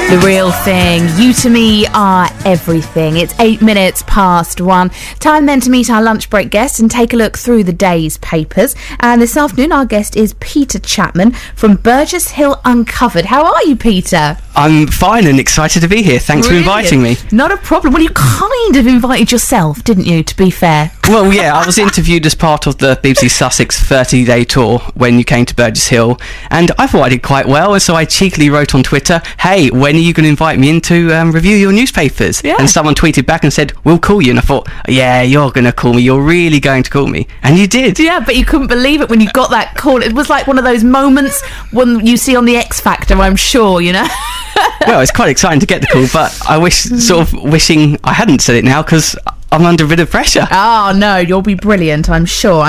The real thing. You to me are everything. It's 8 minutes past 1. Time then to meet our lunch break guest and take a look through the day's papers. And this afternoon our guest is Peter Chapman from Burgess Hill Uncovered. How are you, Peter? I'm fine and excited to be here. Thanks for inviting me. Not a problem. Well, you kind of invited yourself, didn't you, to be fair? Well, yeah, I was interviewed as part of the BBC Sussex 30-day tour when you came to Burgess Hill, and I thought I did quite well, and so I cheekily wrote on Twitter, hey, when are you going to invite me in to review your newspapers? Yeah. And someone tweeted back and said, we'll call you. And I thought, yeah, you're going to call me. You're really going to call me. And you did. Yeah, but you couldn't believe it when you got that call. It was like one of those moments when you see on the X Factor, I'm sure, you know? Well, it's quite exciting to get the call, but I wishing I hadn't said it now because I'm under a bit of pressure. Oh, no, you'll be brilliant, I'm sure.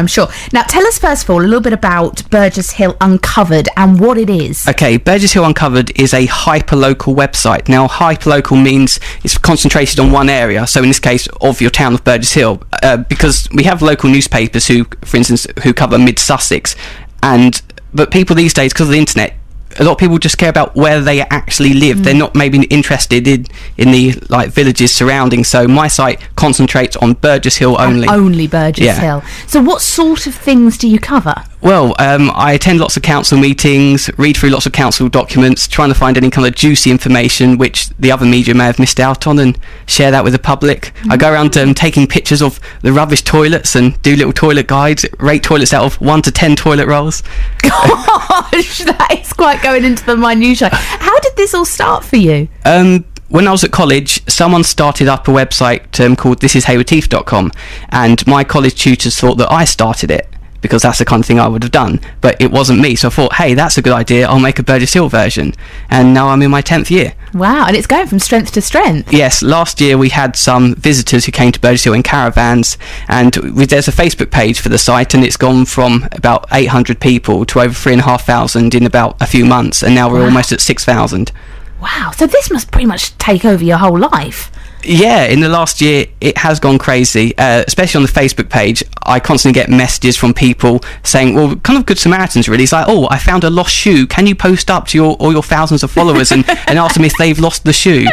Now, tell us, first of all, a little bit about Burgess Hill Uncovered and what it is. Okay, Burgess Hill Uncovered is a hyperlocal website. Now, hyperlocal means it's concentrated on one area, so in this case, of your town of Burgess Hill, because we have local newspapers who, for instance, who cover mid-Sussex, but people these days, because of the internet, a lot of people just care about where they actually live. They're not maybe interested in the villages surrounding. So my site concentrates on Burgess Hill only. And only Burgess Hill. So what sort of things do you cover? Well, I attend lots of council meetings, read through lots of council documents, trying to find any kind of juicy information which the other media may have missed out on and share that with the public. I go around taking pictures of the rubbish toilets and do little toilet guides, rate toilets out of 1 to 10 toilet rolls. Gosh, that is quite going into the minutiae. How did this all start for you? When I was at college, someone started up a website called thisishaywardheath.com, and my college tutors thought that I started it, because that's the kind of thing I would have done, but it wasn't me. So I thought, hey, that's a good idea, I'll make a Burgess Hill version. And now I'm in my 10th year. Wow, and it's going from strength to strength. Yes, last year we had some visitors who came to Burgess Hill in caravans, and there's a Facebook page for the site, and it's gone from about 800 people to over 3,500 in about a few months, and now we're almost at 6,000. Wow, so this must pretty much take over your whole life. Yeah, in the last year it has gone crazy, especially on the Facebook page. I constantly get messages from people saying, well, kind of good Samaritans really. It's like, oh, I found a lost shoe, can you post up to all your thousands of followers and ask them if they've lost the shoe?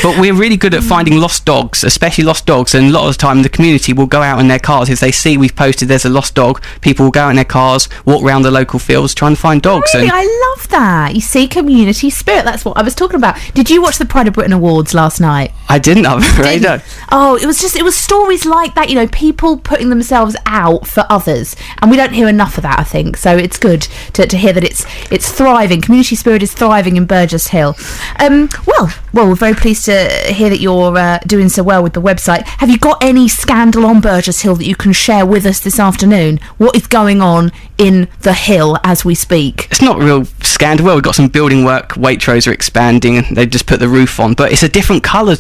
But we're really good at finding lost dogs, especially lost dogs, and a lot of the time the community will go out in their cars. If they see we've posted there's a lost dog, people will go out in their cars, walk around the local fields trying to find dogs. Really? I love that. You see, community spirit, that's what I was talking about. Did you watch the Pride of Britain Awards last night? I didn't. Oh, it was stories like that, you know, people putting themselves out for others, and we don't hear enough of that, I think. So it's good to hear that it's thriving. Community spirit is thriving in Burgess Hill. Well, we're very pleased to hear that you're doing so well with the website. Have you got any scandal on Burgess Hill that you can share with us this afternoon? What is going on in the hill as we speak? It's not a real scandal. Well, we've got some building work. Waitrose are expanding and they've just put the roof on, but it's a different colour.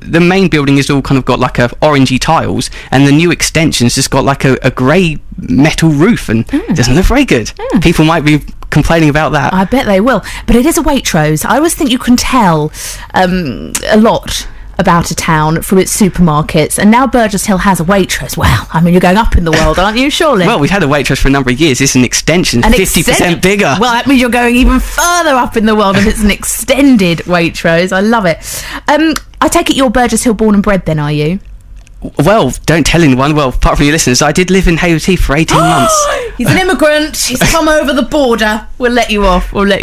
The main building is all kind of got like a orangey tiles, and the new extension's just got like a grey metal roof, and it doesn't look very good. People might be complaining about that. I bet they will, but it is a Waitrose. I always think you can tell a lot about a town from its supermarkets, and now Burgess Hill has a Waitrose. Well, I mean, you're going up in the world, aren't you, surely? Well, we've had a Waitrose for a number of years. It's an extension, 50% bigger. Well, that means you're going even further up in the world, and it's an extended Waitrose. I love it. I take it you're Burgess Hill born and bred then, are you? Well, don't tell anyone. Well, apart from your listeners, I did live in Hayward Heath for 18 months. He's an immigrant. He's come over the border. We'll let you off. Why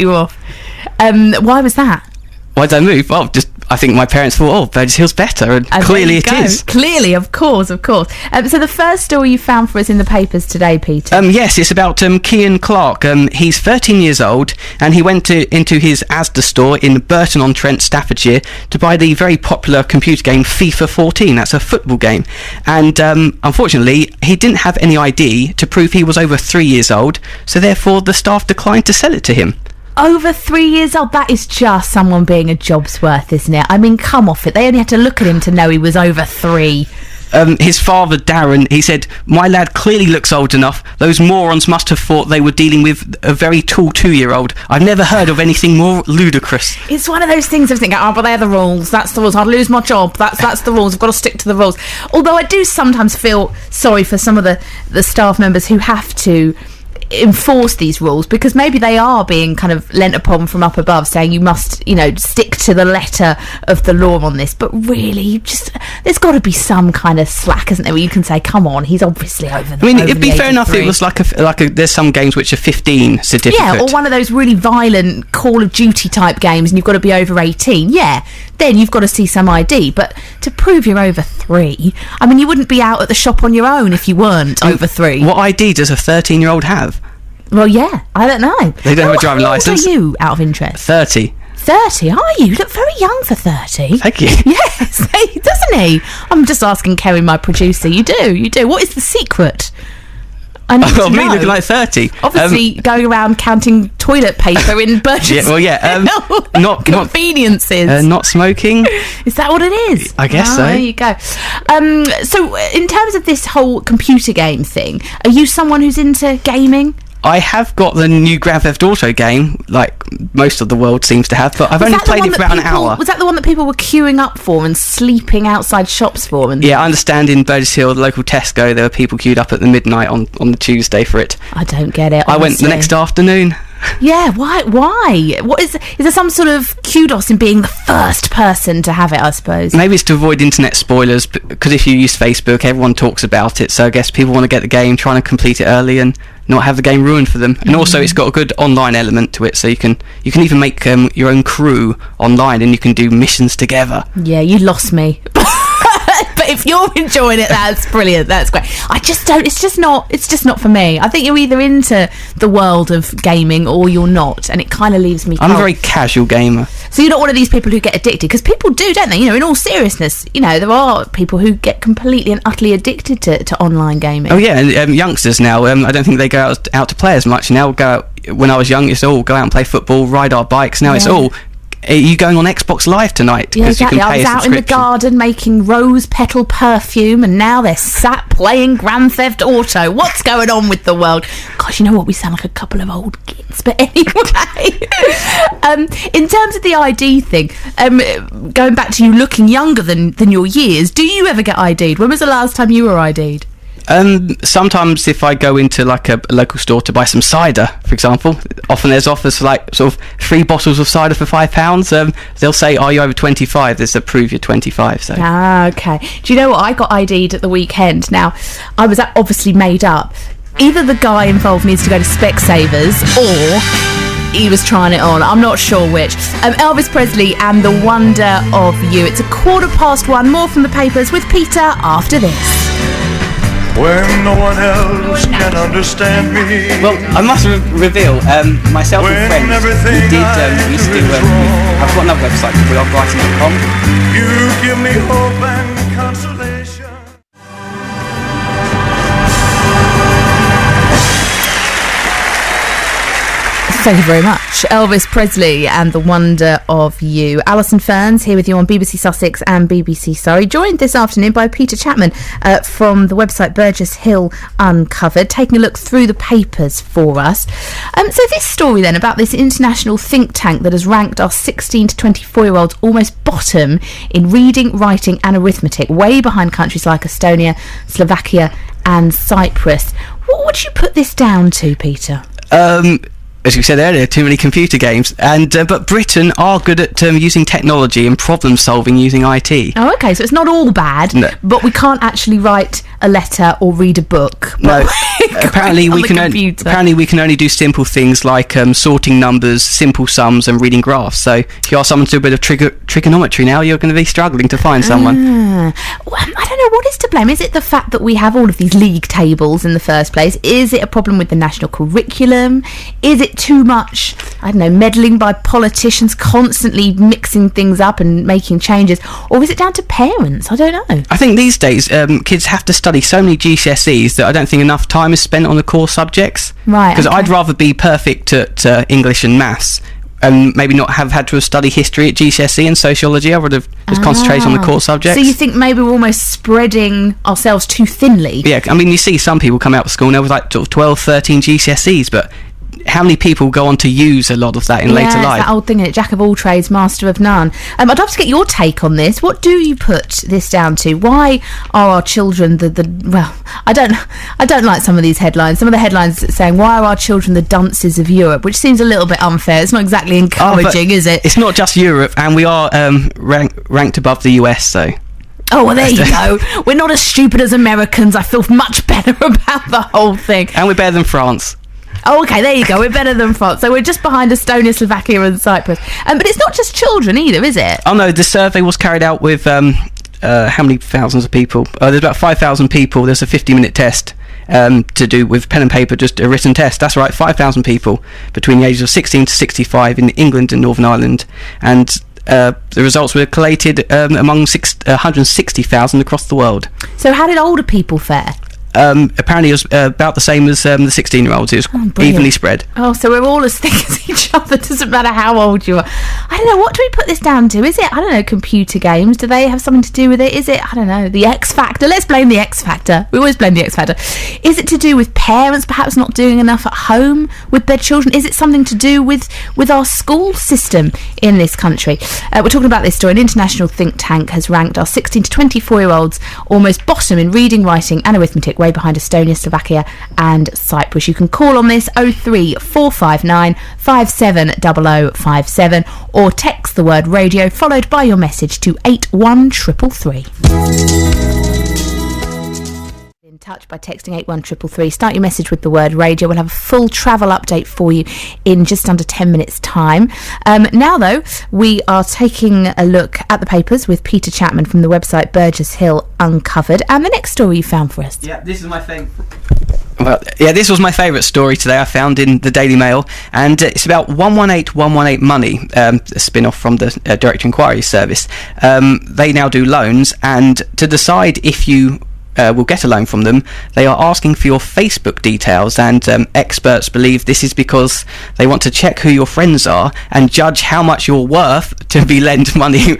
was that? Why did I move? Well, I think my parents thought, oh, Burgess Hill's better, and clearly it is. Clearly, of course. So the first story you found for us in the papers today, Peter? Yes, it's about Cian Clark. He's 13 years old, and he went into his Asda store in Burton-on-Trent, Staffordshire, to buy the very popular computer game FIFA 14. That's a football game. And unfortunately, he didn't have any ID to prove he was over 3 years old, so therefore the staff declined to sell it to him. Over 3 years old? That is just someone being a job's worth, isn't it? I mean, come off it. They only had to look at him to know he was over 3. His father, Darren, he said, my lad clearly looks old enough. Those morons must have thought they were dealing with a very tall 2-year-old. I've never heard of anything more ludicrous. It's one of those things of thinking, but they're the rules. That's the rules. I'd lose my job. That's the rules. I've got to stick to the rules. Although I do sometimes feel sorry for some of the staff members who have to enforce these rules, because maybe they are being kind of lent upon from up above, saying you must, you know, stick to the letter of the law on this. But really, there's got to be some kind of slack, isn't there, where you can say, come on, he's obviously over the. I mean, it'd be fair enough. It was like a. There's some games which are 15 certificate. Yeah, or one of those really violent Call of Duty type games, and you've got to be over 18. Yeah, then you've got to see some ID. But to prove you're over 3, I mean, you wouldn't be out at the shop on your own if you weren't over 3. What ID does a 13-year-old have? Well, yeah, I don't know. They don't have a driving licence. How old are you, out of interest? 30. 30, are you? You look very young for 30. Thank you. Yes, doesn't he? I'm just asking Kerry, my producer. You do. What is the secret? I need to Me know. looking like 30. Obviously, going around counting toilet paper in Burgess. Not conveniences. Not smoking. Is that what it is? I guess so. There you go. So, in terms of this whole computer game thing, are you someone who's into gaming? I have got the new Grand Theft Auto game, like most of the world seems to have, but I've only played it for about an hour. Was that the one that people were queuing up for and sleeping outside shops for? Yeah, I understand in Burgess Hill, the local Tesco, there were people queued up at the midnight on the Tuesday for it. I don't get it, honestly. I went the next afternoon. Yeah, why? What is there some sort of kudos in being the first person to have it, I suppose? Maybe it's to avoid internet spoilers, because if you use Facebook, everyone talks about it, so I guess people want to get the game, trying to complete it early and not have the game ruined for them. And also it's got a good online element to it, so you can even make your own crew online and you can do missions together. Yeah, you lost me. But if you're enjoying it, that's brilliant. That's great. I just don't. It's just not for me. I think you're either into the world of gaming or you're not, and it kind of leaves me. I'm a very casual gamer. So you're not one of these people who get addicted, because people do, don't they? You know, in all seriousness, you know, there are people who get completely and utterly addicted to online gaming. Oh yeah, and youngsters now. I don't think they go out to play as much now. When I was young, it's all go out and play football, ride our bikes. Now it's all. Are you going on Xbox Live tonight? Yeah, exactly. You can pay I was out in the garden making rose petal perfume, and now they're sat playing Grand Theft Auto. What's going on with the world? Gosh, you know what? We sound like a couple of old kids. But anyway, in terms of the ID thing, going back to you looking younger than your years, do you ever get ID'd? When was the last time you were ID'd? Sometimes if I go into like a local store to buy some cider, for example, often there's offers for like sort of 3 bottles of cider for £5. They'll say, are you over 25? There's a prove you're 25. So. Okay. Do you know what? I got ID'd at the weekend. Now, I was obviously made up. Either the guy involved needs to go to Specsavers or he was trying it on. I'm not sure which. Elvis Presley and The Wonder of You. It's 1:15. More from the papers with Peter after this. When no one else can understand me. Well, I must reveal, myself and friends, we did used to, I've got another website called writing.com. You give me hope and consolation. Thank you very much. Elvis Presley and The Wonder of You. Alison Ferns here with you on BBC Sussex and BBC Surrey, joined this afternoon by Peter Chapman from the website Burgess Hill Uncovered, taking a look through the papers for us. So this story then about this international think tank that has ranked our 16 to 24-year-olds almost bottom in reading, writing and arithmetic, way behind countries like Estonia, Slovakia and Cyprus. What would you put this down to, Peter? As you said earlier, too many computer games, and but Britain are good at using technology and problem solving using IT. Oh, okay, so it's not all bad, no. But we can't actually write a letter or read a book. No, apparently we can only do simple things like sorting numbers, simple sums, and reading graphs. So if you ask someone to do a bit of trigonometry now, you're going to be struggling to find someone. Well, I don't know, what is to blame? Is it the fact that we have all of these league tables in the first place? Is it a problem with the national curriculum? Is it too much, I don't know, meddling by politicians, constantly mixing things up and making changes? Or is it down to parents? I don't know. I think these days kids have to study so many GCSEs that I don't think enough time is spent on the core subjects. Right. Because okay. I'd rather be perfect at English and maths and maybe not have had to study history at GCSE and sociology. I would have just concentrated on the core subjects. So you think maybe we're almost spreading ourselves too thinly? Yeah, I mean, you see some people come out of school now with like 12, 13 GCSEs, but how many people go on to use a lot of that in later it's life? that old thing, jack of all trades, master of none. I'd love to get your take on this. What do you put this down to? Why are our children well, I don't like some of these headlines. Some of the headlines saying, why are our children the dunces of Europe, which seems a little bit unfair. It's not exactly encouraging, is it? It's not just Europe, and we are ranked above the US, so... Oh, well, there you go. We're not as stupid as Americans. I feel much better about the whole thing. And we're better than France. Oh, okay, there you go. We're better than France. So we're just behind Estonia, Slovakia and Cyprus. But it's not just children either, is it? Oh, no, the survey was carried out with how many thousands of people? There's about 5,000 people. There's a 50-minute test to do with pen and paper, just a written test. That's right, 5,000 people between the ages of 16 to 65 in England and Northern Ireland. And... the results were collated among 160,000 across the world. So how did older people fare? Apparently it was about the same as the 16-year-olds. It was evenly spread. Oh, so we're all as thick as each other. Doesn't matter how old you are. I don't know, what do we put this down to? Is it, I don't know, computer games? Do they have something to do with it? Is it, I don't know, the X Factor? Let's blame the X Factor. We always blame the X Factor. Is it to do with parents perhaps not doing enough at home with their children? Is it something to do with our school system in this country? We're talking about this story. An international think tank has ranked our 16 to 24-year-olds almost bottom in reading, writing and arithmetic, way behind Estonia, Slovakia and Cyprus. You can call on this 03459 570057 or text the word radio followed by your message to 81333. In touch by texting 81333. Start your message with the word radio. We'll have a full travel update for you in just under 10 minutes time. Now though, we are taking a look at the papers with Peter Chapman from the website Burgess Hill Uncovered, and the next story you found for us. Yeah, this is my favourite. Well, yeah, this was my favourite story today. I found in the Daily Mail, and it's about 118 Money, a spin-off from the Direct Inquiry Service. They now do loans, and to decide if you will get a loan from them, they are asking for your Facebook details, and experts believe this is because they want to check who your friends are and judge how much you're worth to be lent money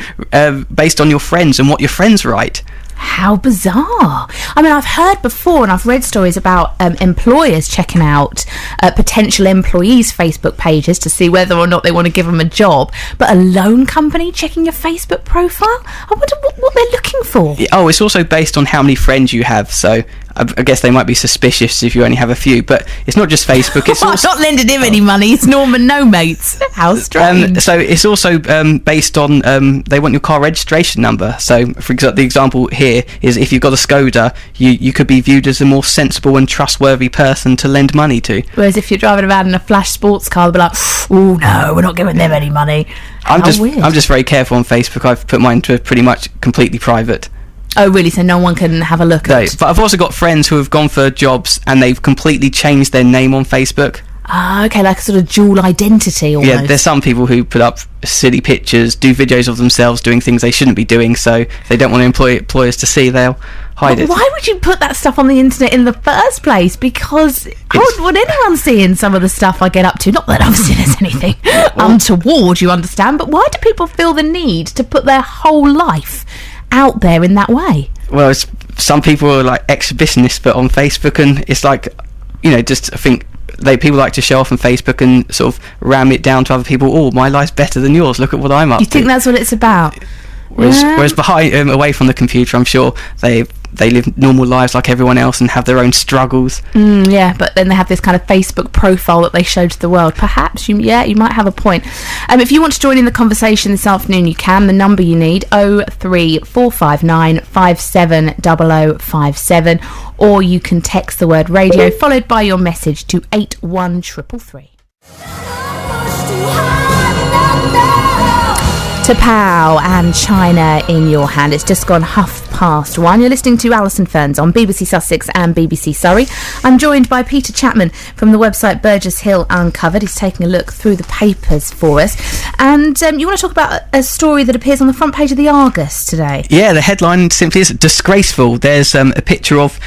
based on your friends and what your friends write. How bizarre. I mean, I've heard before and I've read stories about employers checking out potential employees' Facebook pages to see whether or not they want to give them a job. But a loan company checking your Facebook profile? I wonder what they're looking for. Oh, it's also based on how many friends you have, so I guess they might be suspicious if you only have a few. But it's not just Facebook. It's also not lending him any money. It's Norman No Mates. How strange. So it's also based on they want your car registration number. So for example, the example here is if you've got a Skoda, you could be viewed as a more sensible and trustworthy person to lend money to. Whereas if you're driving around in a flash sports car, they'll be like, oh no, we're not giving them any money. I'm just very careful on Facebook. I've put mine to pretty much completely private. Oh, really? So no one can have a look at it? But I've also got friends who have gone for jobs and they've completely changed their name on Facebook. Ah, okay, like a sort of dual identity almost. Yeah, there's some people who put up silly pictures, do videos of themselves doing things they shouldn't be doing, so they don't want employers to see, they'll hide it. Why would you put that stuff on the internet in the first place? Because would anyone seeing some of the stuff I get up to? Not that obviously there's anything untoward, you understand, but why do people feel the need to put their whole life out there in that way? Well, some people are like exhibitionists, but on Facebook, and it's like, just I think people like to show off on Facebook and sort of ram it down to other people. Oh, my life's better than yours. Look at what I'm up to. You think that's what it's about? Whereas behind, away from the computer, I'm sure they live normal lives like everyone else and have their own struggles. Yeah, but then they have this kind of Facebook profile that they show to the world. Perhaps you might have a point. If you want to join in the conversation this afternoon, you can. The number you need 03459 570057, or you can text the word radio followed by your message to 81333. To Pow and China in Your Hand. It's just gone 1:30. You're listening to Alison Ferns on BBC Sussex and BBC Surrey. I'm joined by Peter Chapman from the website Burgess Hill Uncovered. He's taking a look through the papers for us. And you want to talk about a story that appears on the front page of the Argus today? Yeah, the headline simply is disgraceful. There's a picture of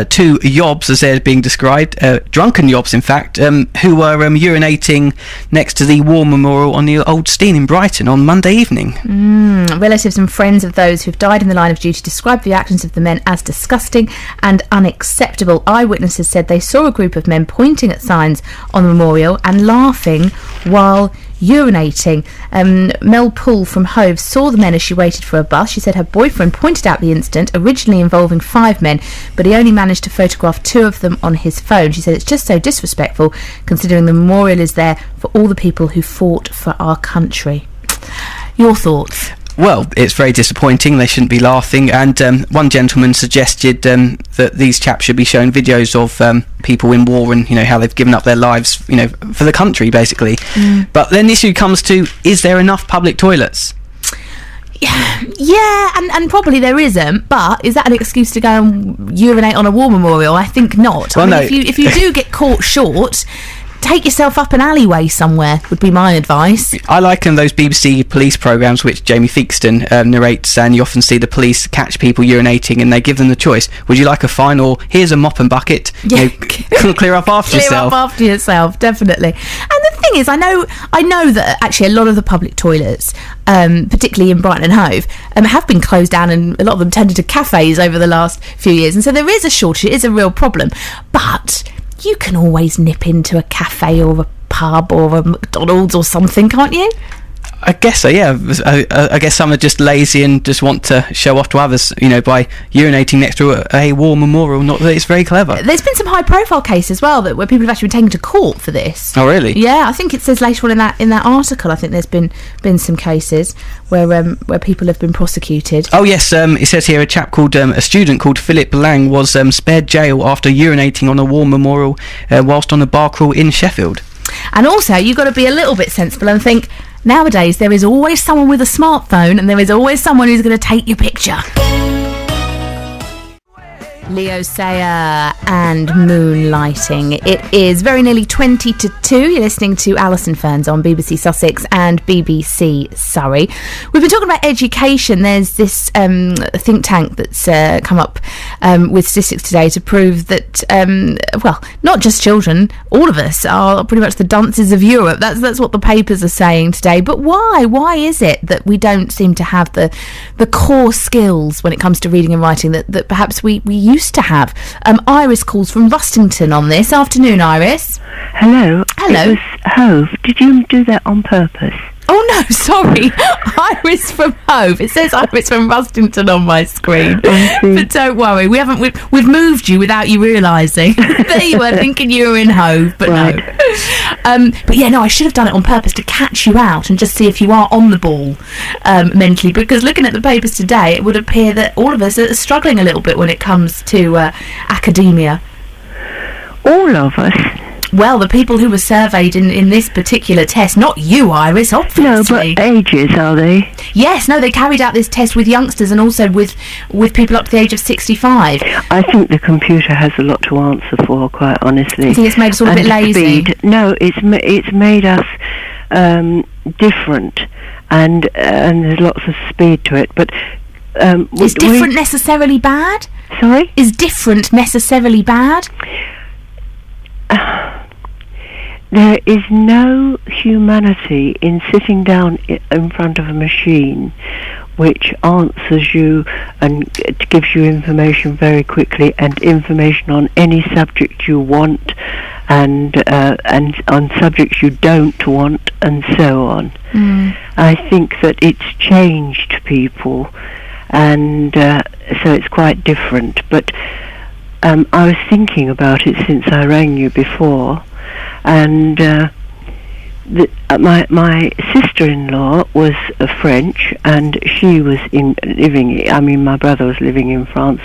two yobs, as they're being described, drunken yobs in fact, who were urinating next to the War Memorial on the Old Steine in Brighton on Monday evening. Relatives and friends of those who've died in the line of duty described described the actions of the men as disgusting and unacceptable. Eyewitnesses said they saw a group of men pointing at signs on the memorial and laughing while urinating. Mel Poole from Hove saw the men as she waited for a bus. She said her boyfriend pointed out the incident, originally involving 5 men, but he only managed to photograph 2 of them on his phone. She said it's just so disrespectful considering the memorial is there for all the people who fought for our country. Your thoughts? Well, it's very disappointing. They shouldn't be laughing. And one gentleman suggested that these chaps should be shown videos of people in war and, how they've given up their lives, for the country, basically. But then the issue comes to, is there enough public toilets? Yeah, and probably there isn't, but is that an excuse to go and urinate on a war memorial? I think not. Well, I mean, no. if you do get caught short, take yourself up an alleyway somewhere, would be my advice. I liken those BBC police programmes which Jamie Theakston narrates, and you often see the police catch people urinating and they give them the choice. Would you like a fine, or here's a mop and bucket? Yeah. Clear up after yourself. Clear up after yourself, definitely. And the thing is, I know that actually a lot of the public toilets, particularly in Brighton and Hove, have been closed down, and a lot of them turned into cafes over the last few years, and so there is a shortage. It is a real problem, but you can always nip into a cafe or a pub or a McDonald's or something, can't you? I guess so, yeah. I guess some are just lazy and just want to show off to others, by urinating next to a war memorial. Not that it's very clever. There's been some high-profile cases as well where people have actually been taken to court for this. Oh, really? Yeah, I think it says later on in that article. I think there's been some cases where people have been prosecuted. Oh yes, it says here a student called Philip Lang was spared jail after urinating on a war memorial whilst on a bar crawl in Sheffield. And also, you've got to be a little bit sensible and think, nowadays there is always someone with a smartphone and there is always someone who's going to take your picture. Leo Sayer and Moonlighting. It is very nearly 20 to 2. You're listening to Alison Ferns on BBC Sussex and BBC Surrey. We've been talking about education. There's this think tank that's come up with statistics today to prove that, not just children, all of us are pretty much the dunces of Europe. That's what the papers are saying today. But why? Why is it that we don't seem to have the core skills when it comes to reading and writing that perhaps we used to have? Iris calls from Rustington on this. Afternoon, Iris. Hello. Hello. It was Hove. Did you do that on purpose? Oh no, sorry. Iris from Hove. It says Iris from Rustington on my screen. But don't worry, we've moved you without you realising. There you were, thinking you were in Hove, but right. No. But yeah, no, I should have done it on purpose to catch you out and just see if you are on the ball mentally. Because looking at the papers today, it would appear that all of us are struggling a little bit when it comes to academia. All of us? Well, the people who were surveyed in this particular test, not you, Iris, obviously. No, but ages, are they? Yes, no, they carried out this test with youngsters and also with people up to the age of 65. I think the computer has a lot to answer for, quite honestly. I think it's made us all a bit lazy. Speed. No, it's made us different, and there's lots of speed to it. But is different necessarily bad? Sorry? Is different necessarily bad? There is no humanity in sitting down in front of a machine which answers you and gives you information very quickly, and information on any subject you want, and on subjects you don't want, and so on. I think that it's changed people, and so it's quite different. But I was thinking about it since I rang you before, and my sister-in-law was French, and she was my brother was living in France,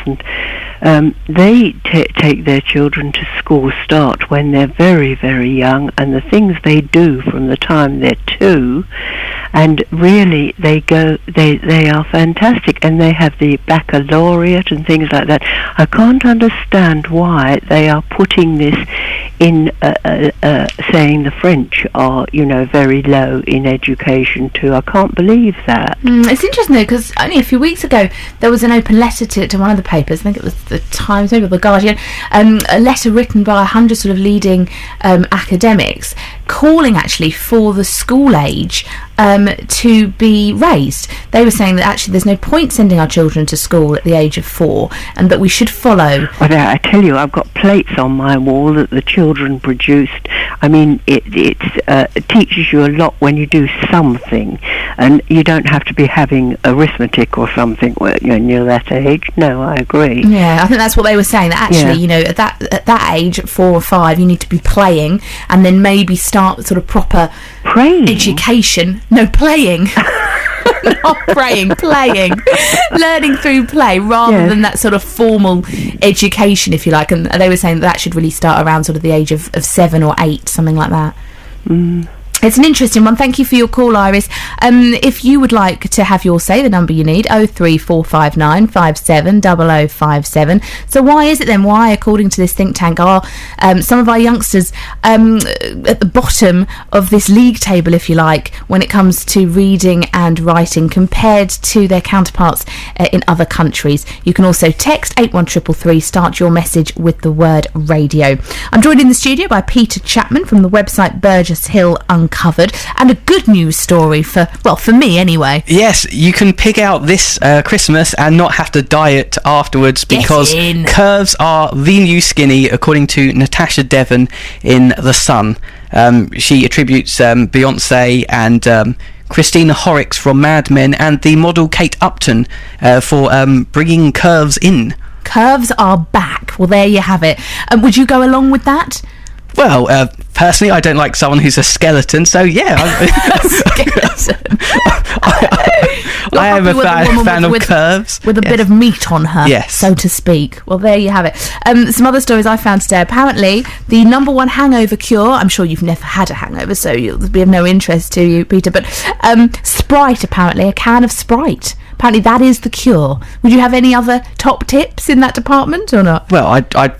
and they take their children to school start when they're very, very young, and the things they do from the time they're 2, and really they are fantastic, and they have the baccalaureate and things like that. I can't understand why they are putting this in, saying the French are, very low in education too. I can't believe that. It's interesting though, because only a few weeks ago there was an open letter to one of the papers, I think it was the Times, maybe the Guardian, a letter written by 100 sort of leading academics calling actually for the school age to be raised. They were saying that actually there's no point sending our children to school at the age of 4, and that we should follow. Well, I tell you, I've got plates on my wall that the children produced. I mean, it teaches you a lot when you do something, and you don't have to be having arithmetic or something when you're that age. No, I agree. Yeah, I think that's what they were saying, that actually, you know, at that age, at 4 or 5, you need to be playing, and then maybe start sort of proper Praying? education. No, playing. Not praying, playing. Learning through play rather than that sort of formal education, if you like. And they were saying that should really start around sort of the age of 7 or 8, something like that. It's an interesting one. Thank you for your call, Iris. If you would like to have your say, the number you need, 03459 570057. So why is it then, why, according to this think tank, are some of our youngsters at the bottom of this league table, if you like, when it comes to reading and writing compared to their counterparts in other countries? You can also text 81333, start your message with the word radio. I'm joined in the studio by Peter Chapman from the website Burgess Hill Uncovered, and a good news story for me anyway. Yes, you can pig out this Christmas and not have to diet afterwards, because curves are the new skinny, according to Natasha Devon in The Sun. She attributes Beyonce and Christina Horrocks from Mad Men and the model Kate Upton for bringing curves in. Curves are back. Well, there you have it. Would you go along with that? Well, personally, I don't like someone who's a skeleton, so yeah. I am a fan of curves. With a bit of meat on her, yes, so to speak. Well, there you have it. Some other stories I found today. Apparently, the number one hangover cure, I'm sure you've never had a hangover, so it'll be of no interest to you, Peter, but Sprite, apparently, a can of Sprite. Apparently that is the cure. Would you have any other top tips in that department or not? Well, I'd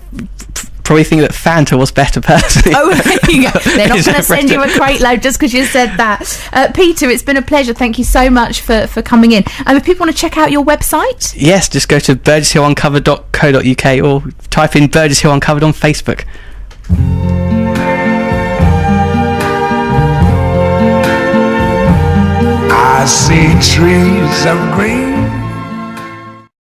probably think that Fanta was better, personally. Oh, there you go. They're not going to send you a crate load just because you said that. Peter, it's been a pleasure. Thank you so much for coming in. And if people want to check out your website? Yes, just go to burgesshilluncovered.co.uk or type in Burgess Hill Uncovered on Facebook. I see trees of green,